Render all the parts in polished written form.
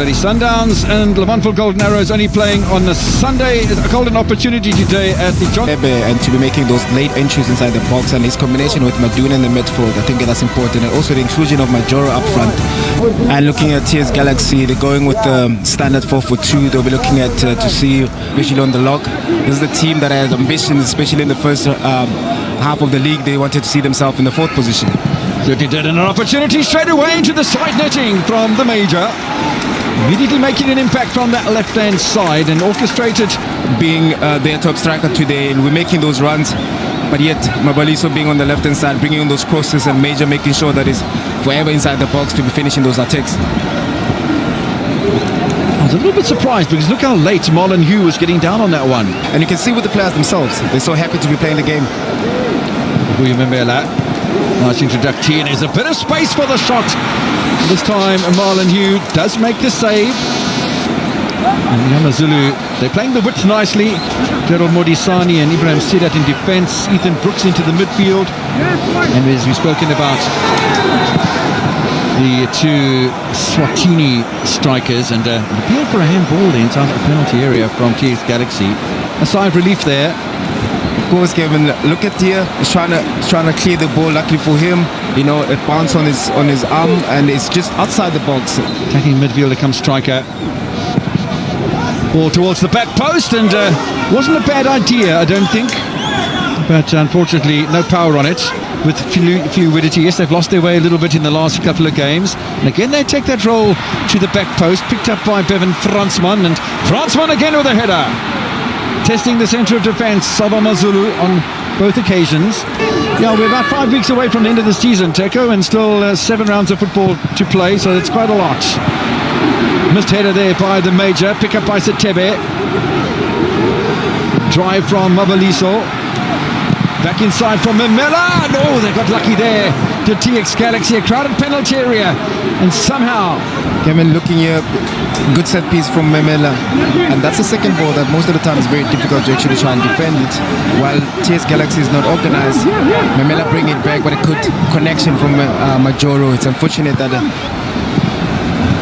Mamelodi Sundowns and Levantful Golden Arrows only playing on a Sunday. A golden opportunity today at the John. And to be making those late entries inside the box, and his combination with Maduna in the midfield, I think that's important. And also the inclusion of Majoro up front. And looking at TS Galaxy, they're going with the standard 4-4-2. They'll be looking at to see, especially on the lock. This is the team that has ambitions, especially in the first half of the league. They wanted to see themselves in the fourth position. Looking at an opportunity straight away into the side netting from the Major. Immediately making an impact from that left-hand side and orchestrated. Being their top striker today, and we're making those runs, but yet Mabaliso being on the left-hand side, bringing on those crosses, and Major making sure that he's forever inside the box to be finishing those attacks. I was a little bit surprised because look how late Marlon Hugh was getting down on that one. And you can see with the players themselves, they're so happy to be playing the game. We remember that. Nice introduction. There's a bit of space for the shot. This time Marlon Hugh does make the save. And the AmaZulu, they're playing the width nicely. Gerald Modisani and Ibrahim Sidat in defence. Ethan Brooks into the midfield. And as we've spoken about, the two Swatini strikers, and appeal for a handball inside the penalty area from TS Galaxy. A sigh of relief there. Of course, Kevin, look at here, he's trying to clear the ball. Luckily for him, you know, it bounced on his arm and it's just outside the box. Attacking midfielder comes striker. Ball towards the back post, and wasn't a bad idea, I don't think. But unfortunately, no power on it. With fluidity, yes, they've lost their way a little bit in the last couple of games. And again, they take that roll to the back post, picked up by Bevan Fransman, and Fransman again with a header. Testing the centre of defence of AmaZulu on both occasions. Yeah, we're about 5 weeks away from the end of the season, Teko, and still 7 rounds of football to play, so it's quite a lot. Missed header there by the Major, pick up by Setebe. Drive from Mabaliso. Back inside from Memela. No, they got lucky there. To TX Galaxy, a crowded penalty area, and somehow Kevin, looking here, good set piece from Memela, and that's the second ball that most of the time is very difficult to actually try and defend it. While TS Galaxy is not organized, Memela bring it back, but a good connection from Majoro. It's unfortunate that a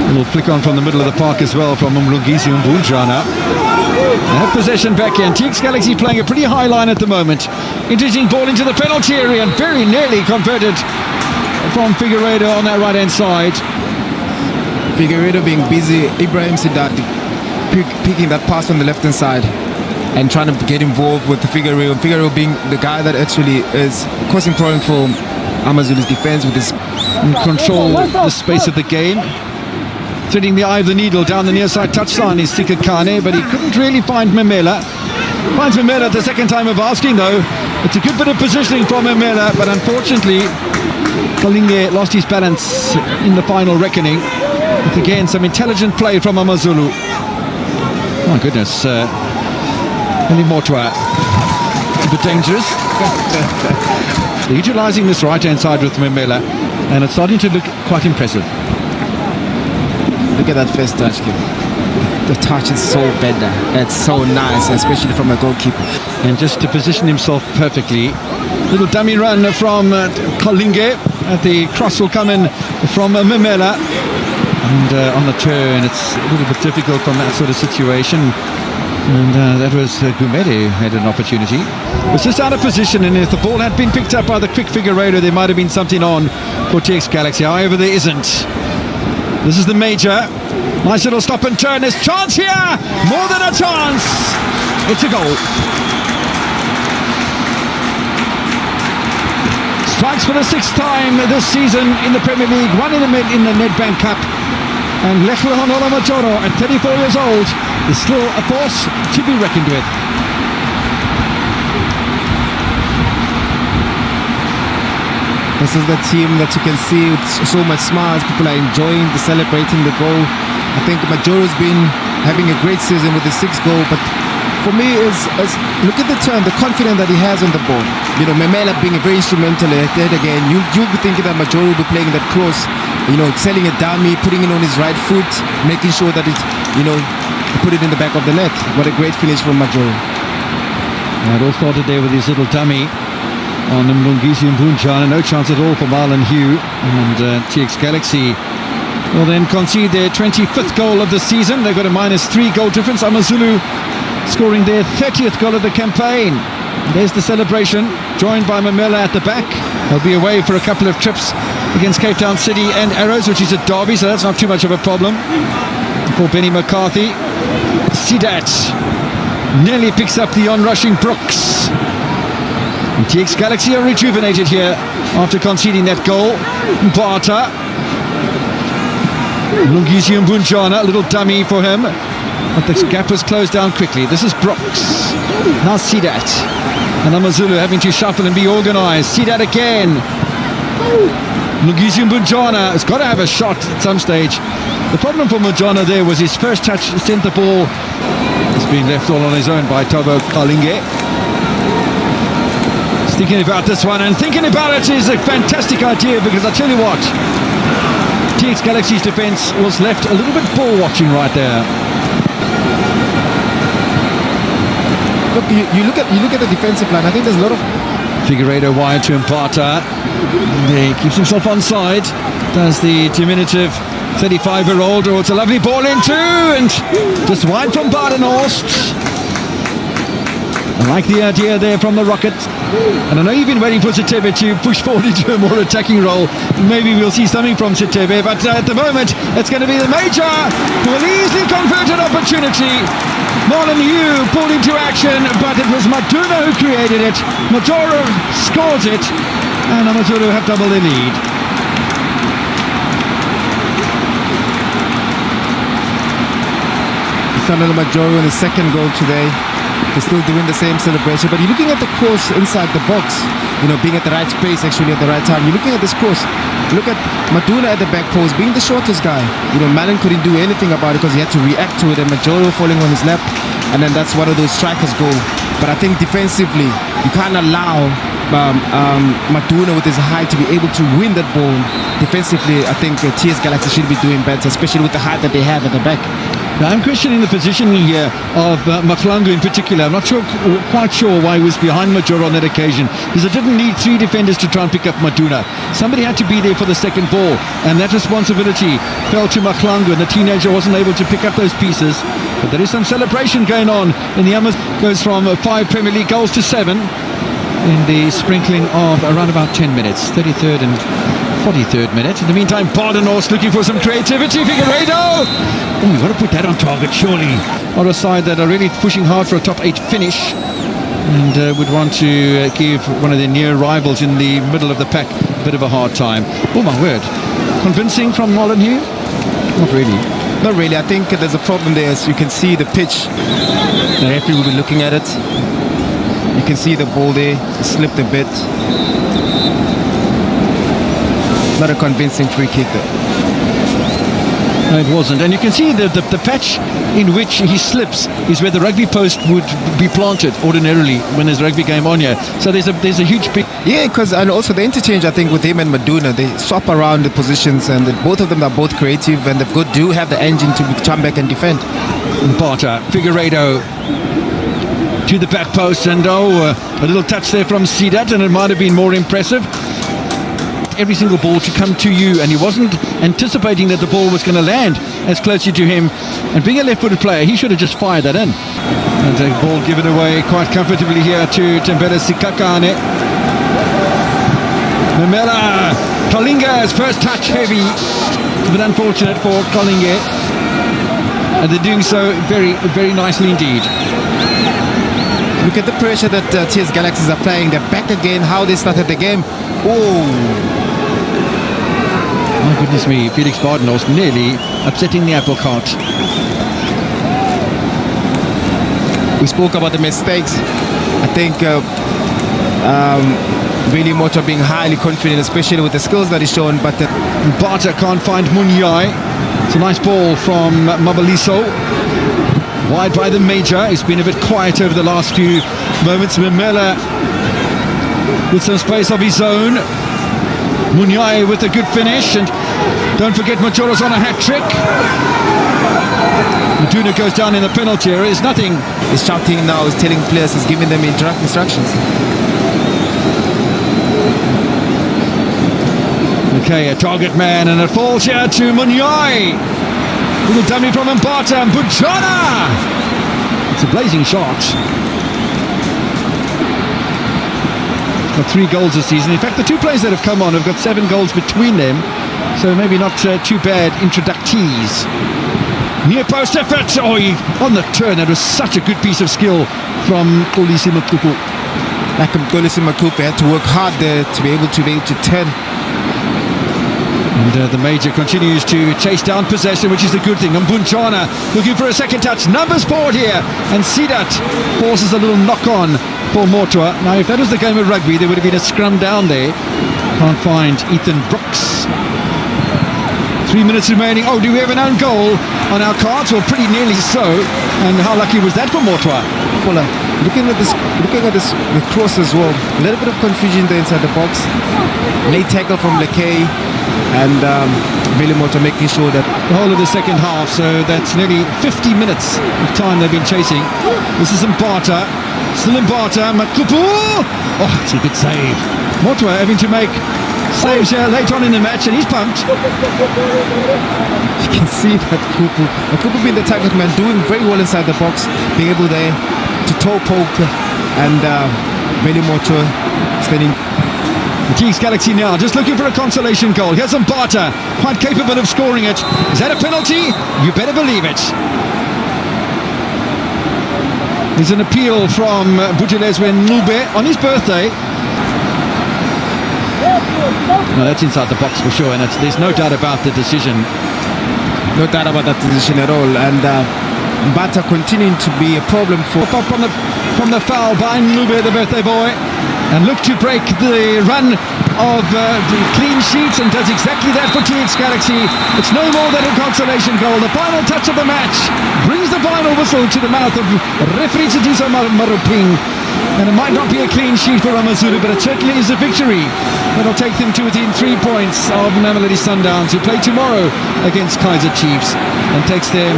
little flick on from the middle of the park as well from Mlungisi Mbunjana. They have possession back here, and TX Galaxy playing a pretty high line at the moment. Interesting ball into the penalty area and very nearly converted from Figueiredo on that right-hand side. Figueiredo being busy, Ibrahim Sidat picking that pass on the left-hand side and trying to get involved with the Figueiredo. Figueiredo being the guy that actually is causing problems for AmaZulu's defence with his... Control the space of the game. Threading the eye of the needle down the near side touchline is Sika Kane, but he couldn't really find Memela. Finds Memela the second time of asking though. It's a good bit of positioning from Memela, but unfortunately Kalinge lost his balance in the final reckoning. But again, some intelligent play from AmaZulu. My goodness, Eli Mortua. It's a bit dangerous. They're utilising this right-hand side with Memela, and it's starting to look quite impressive. Look at that first touch, Kim. The touch is so better. It's so nice, especially from a goalkeeper. And just to position himself perfectly. Little dummy run from Kalinge. The cross will come in from Memela. And on the turn, it's a little bit difficult from that sort of situation. And that was Gumede who had an opportunity. It's just out of position, and if the ball had been picked up by the quick Figueiredo, there might have been something on for TX Galaxy. However, there isn't. This is the Major. Nice little stop and turn. There's chance here. More than a chance. It's a goal. Strikes for the 6th time this season in the Premier League. One in the Nedbank Cup. And Lechlan Majoro at 34 years old is still a force to be reckoned with. This is the team that you can see with so much smiles. People are enjoying, celebrating the goal. I think Majoro's been having a great season with the 6th goal, but for me is look at the turn, the confidence that he has on the ball. You know, Memela being very instrumental at that again. You'll be thinking that Majoro will be playing that cross, you know, selling a dummy, putting it on his right foot, making sure that it, you know, put it in the back of the net. What a great finish from Majoro. It all started there with his little dummy on Mlungisi Mbunjana. No chance at all for Marlon Hugh, and TX Galaxy will then concede their 25th goal of the season. They've got a -3 goal difference. AmaZulu scoring their 30th goal of the campaign. There's the celebration, joined by Mamela at the back. They'll be away for a couple of trips against Cape Town City and Arrows, which is a derby, so that's not too much of a problem for Benny McCarthy. Sidat nearly picks up the on-rushing Brooks. And TX Galaxy are rejuvenated here after conceding that goal. Mbata. Lungisi Mbunjana, a little dummy for him. But the gap was closed down quickly. This is Brooks. Now Sidat. And AmaZulu having to shuffle and be organised. Sidat again. Lungisi Mbunjana has got to have a shot at some stage. The problem for Mbunjana there was his first touch sent the ball. He's been left all on his own by Thabo Kalinge. Thinking about this one, and thinking about it is a fantastic idea, because I tell you what, TX Galaxy's defence was left a little bit ball watching right there. Look, you look at the defensive line. I think there's a lot of Figueiredo wide to Mbata. He keeps himself onside. Does the diminutive 35-year-old. Oh, it's a lovely ball into, and just wide from Badenhorst. I like the idea there from the Rocket. And I know you've been waiting for Sitebe to push forward into a more attacking role. Maybe we'll see something from Sitebe, but at the moment it's going to be the Major who will easily convert an opportunity. Marlon Hugh pulled into action, but it was Maduna who created it. Majoro scores it, and AmaZulu have double the lead. Samuel Majoro in his second goal today. They're still doing the same celebration, but you're looking at the course inside the box, being at the right space, actually at the right time. You're looking at this course. Look at Maduna at the back post, being the shortest guy. Malin couldn't do anything about it because he had to react to it, and Majoro falling on his lap, and then that's one of those strikers' goal. But I think defensively, you can't allow Maduna with his height to be able to win that ball. Defensively, I think TS Galaxy should be doing better, especially with the height that they have at the back. Now, I'm questioning the positioning here of Maklangu in particular. I'm not quite sure why he was behind Majoro on that occasion, because it didn't need three defenders to try and pick up Maduna. Somebody had to be there for the second ball, and that responsibility fell to Maklangu, and the teenager wasn't able to pick up those pieces. But there is some celebration going on in the AmaZulu. Goes from 5 Premier League goals to 7 in the sprinkling of around about 10 minutes, 33rd and 43rd minute. In the meantime, Badenhorst looking for some creativity. Figueiredo! Oh, you've got to put that on target, surely. On a side that are really pushing hard for a top 8 finish, and would want to give one of their near rivals in the middle of the pack a bit of a hard time. Oh my word. Convincing from Molyneux? Not really. Not really. I think there's a problem there. As you can see the pitch. The referee will be looking at it. You can see the ball there. It slipped a bit. Not a convincing free kick there. No, it wasn't. And you can see the patch in which he slips is where the rugby post would be planted ordinarily when there's a rugby game on here. So there's a huge... Yeah, and also the interchange, I think, with him and Maduna, they swap around the positions, and both of them are both creative, and they've do have the engine to come back and defend. Mbata, Figueiredo to the back post, and a little touch there from Sidat, and it might have been more impressive. Every single ball to come to you, and he wasn't anticipating that the ball was going to land as closely to him, and being a left-footed player, he should have just fired that in. And a ball given away quite comfortably here to Tembele Sikakane. Mamela Kalinga's first touch heavy, but unfortunate for Kalinga, and they're doing so very, very nicely indeed. Look at the pressure that TS Galaxies are playing. They're back again, how they started the game. Oh! My goodness me, Felix Badenhorst nearly upsetting the apple cart. We spoke about the mistakes. I think really Moto being highly confident, especially with the skills that he's shown, but Mbata can't find Munyai. It's a nice ball from Mabaliso. Wide by the Major. He's been a bit quiet over the last few moments. Mamela with some space of his own. Munyai with a good finish, and don't forget Majoro's on a hat-trick. Maduna goes down in a penalty area. It's nothing. He's shouting now, he's telling players, he's giving them instructions. Okay, a target man, and it falls here to Munyai. Little dummy from Mbata, and Bujana. It's a blazing shot. Got 3 goals this season. In fact, the 2 players that have come on have got 7 goals between them, so maybe not too bad introductees. Near post effort. Oh, on the turn. That was such a good piece of skill from Kolisi Makupu. Like Kolisi Makupu had to work hard there to be able to turn. And the Major continues to chase down possession, which is a good thing. And Bunjana looking for a second touch. Numbers forward here. And Sidat forces a little knock-on for Mortua. Now, if that was the game of rugby, there would have been a scrum down there. Can't find Ethan Brooks. 3 minutes remaining. Oh, do we have an own goal on our cards? Well, pretty nearly so. And how lucky was that for Mortua? Well, looking at this, the cross as well. A little bit of confusion there inside the box. Late tackle from Lekay, and Billy Mortua making sure that the whole of the second half. So that's nearly 50 minutes of time they've been chasing. This is Mbata. Still Mbata. Makupu. Oh, it's a good save. Mortua having to make saves here late on in the match, and he's pumped. You can see that Kupu being the target man, doing very well inside the box, being able there to toe poke, and Billy Mortua standing. The Chiefs Galaxy now just looking for a consolation goal. Here's Mbata, quite capable of scoring it. Is that a penalty? You better believe it. There's an appeal from Bujelezwe Ncube on his birthday. No, that's inside the box for sure, and there's no doubt about the decision. No doubt about that decision at all. And Mbata continuing to be a problem for... From the foul by Ncube, the birthday boy, and look to break the run of the clean sheets, and does exactly that for Chiefs Galaxy. It's no more than a consolation goal. The final touch of the match brings the final whistle to the mouth of referee Tshitiso Maruping. And it might not be a clean sheet for AmaZulu, but it certainly is a victory that'll take them to within 3 points of Mamelodi Sundowns, who play tomorrow against Kaizer Chiefs, and takes them